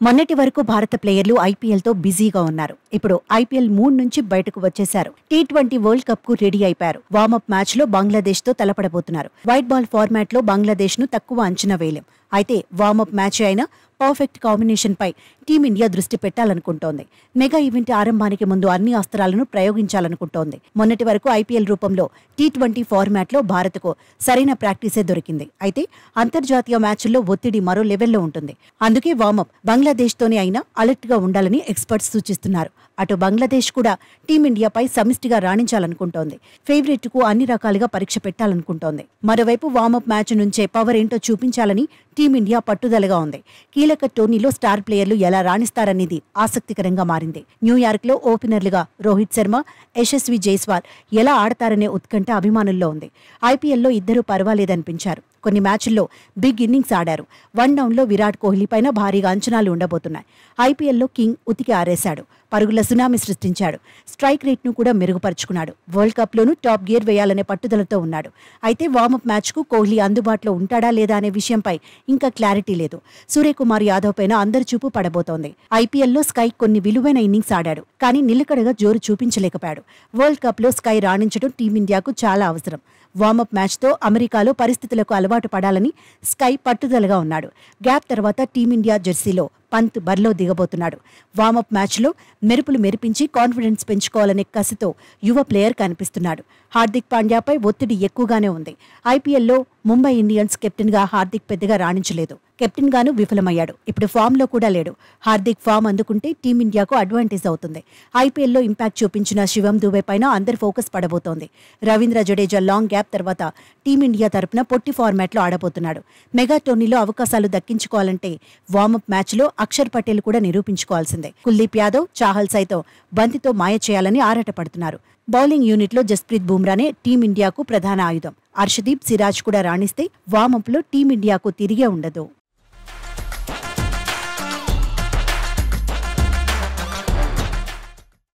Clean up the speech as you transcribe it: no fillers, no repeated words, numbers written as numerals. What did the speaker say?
మొన్నటి వరకు భారత ప్లేయర్లు ఐపీఎల్తో బిజీగా ఉన్నారు. ఇప్పుడు ఐపీఎల్ 3 నుంచి బయటకు వచ్చేశారు. టీ20 వరల్డ్ కప్ కు రెడీ అయిపోయారు. వార్మప్ మ్యాచ్ లో బంగ్లాదేశ్ తో తలపడబోతున్నారు. వైట్ బాల్ ఫార్మాట్ లో బంగ్లాదేశ్ ను తక్కువ అంచనా వేయలేం. అయితే వార్మప్ మ్యాచ్ అయినా పర్ఫెక్ట్ కాంబినేషన్ పై టీమిండియా దృష్టి పెట్టాలనుకుంటోంది. మెగా ఈవెంట్ ఆరంభానికి ముందు అన్ని అస్త్రాలను ప్రయోగించాలనుకుంటోంది. మొన్నటి వరకు ఐపీఎల్ రూపంలో టీ20 ఫార్మాట్ లో భారత్కు సరైన ప్రాక్టీసే దొరికింది. అయితే అంతర్జాతీయ మ్యాచ్ల్లో ఒత్తిడి మరో లెవెల్లో ఉంటుంది. అందుకే వార్మప్ బంగ్లాదేశ్ తోనే అయినా అలర్ట్ గా ఉండాలని ఎక్స్పర్ట్స్ సూచిస్తున్నారు. అటు బంగ్లాదేశ్ కూడా టీమిండియాపై సమిష్టిగా రాణించాలనుకుంటోంది. ఫేవరెట్ కు అన్ని రకాలుగా పరీక్ష పెట్టాలనుకుంటోంది. మరోవైపు వార్మప్ మ్యాచ్ నుంచే పవర్ ఏంటో చూపించాలని టీమిండియా పట్టుదలగా ఉంది. కీలక టోర్నీలో స్టార్ ప్లేయర్లు ఎలా రాణిస్తారనేది ఆసక్తికరంగా మారింది. న్యూయార్క్ లో ఓపెనర్లుగా రోహిత్ శర్మ, యశస్వి జైస్వాల్ ఎలా ఆడతారనే ఉత్కంఠ అభిమానుల్లో ఉంది. ఐపీఎల్లో ఇద్దరూ పర్వాలేదనిపించారు. కొన్ని మ్యాచ్ల్లో బిగ్ ఇన్నింగ్స్ ఆడారు. వన్ డౌన్లో విరాట్ కోహ్లీ పైన భారీగా అంచనాలు ఉండబోతున్నాయి. ఐపీఎల్లో కింగ్ ఉతికి ఆరేశాడు. పరుగుల సునామీ సృష్టించాడు. స్ట్రైక్ రేట్ను కూడా మెరుగుపరుచుకున్నాడు. వరల్డ్ కప్లోనూ టాప్ గేర్ వేయాలనే పట్టుదలతో ఉన్నాడు. అయితే వార్మప్ మ్యాచ్కు కోహ్లీ అందుబాటులో ఉంటాడా లేదా అనే విషయంపై ఇంకా క్లారిటీ లేదు. సూర్యకుమార్ యాదవ్ పైన అందరి చూపు పడబోతోంది. ఐపీఎల్లో స్కై కొన్ని విలువైన ఇన్నింగ్స్ ఆడాడు. కానీ నిలకడగా జోరు చూపించలేకపోయాడు. వరల్డ్ కప్లో స్కై రాణించడం టీమిండియాకు చాలా అవసరం. వార్మప్ మ్యాచ్తో అమెరికాలో పరిస్థితులకు అలవాటు పడాలని స్కై పట్టుదలగా ఉన్నాడు. గ్యాప్ తర్వాత టీమిండియా జెర్సీలో పంత్ బరిలో దిగబోతున్నాడు. వార్మప్ మ్యాచ్లో మెరుపులు మెరిపించి కాన్ఫిడెన్స్ పెంచుకోవాలనే కసితో యువ ప్లేయర్ కనిపిస్తున్నాడు. హార్దిక్ పాండ్యాపై ఒత్తిడి ఎక్కువగానే ఉంది. ఐపీఎల్లో ముంబై ఇండియన్స్ కెప్టెన్గా హార్దిక్ పెద్దగా రాణించలేదు. కెప్టెన్గాను విఫలమయ్యాడు. ఇప్పుడు ఫామ్లో కూడా లేడు. హార్దిక్ ఫామ్ అందుకుంటే టీమిండియాకు అడ్వాంటేజ్ అవుతుంది. ఐపీఎల్లో ఇంపాక్ట్ చూపించిన శివం దుబే పైన అందరి ఫోకస్ పడబోతోంది. రవీంద్ర జడేజా లాంగ్ గ్యాప్ తర్వాత టీమిండియా తరపున పొట్టి ఫార్మాట్లో ఆడబోతున్నాడు. మెగా టోర్నీలో అవకాశాలు దక్కించుకోవాలంటే వార్మప్ మ్యాచ్లో అక్షర్ పటేల్ కూడా నిరూపించుకోవాల్సిందే. కుల్దీప్ యాదవ్, చాహల్ సైతం బంతితో మాయ చేయాలని ఆరాటపడుతున్నారు. బౌలింగ్ యూనిట్లో జస్ప్రీత్ బుమ్రానే టీమిండియాకు ప్రధాన ఆయుధం. హర్షదీప్, సిరాజ్ కూడా రాణిస్తే వార్మప్లో టీమిండియాకు తిరిగే ఉండదు.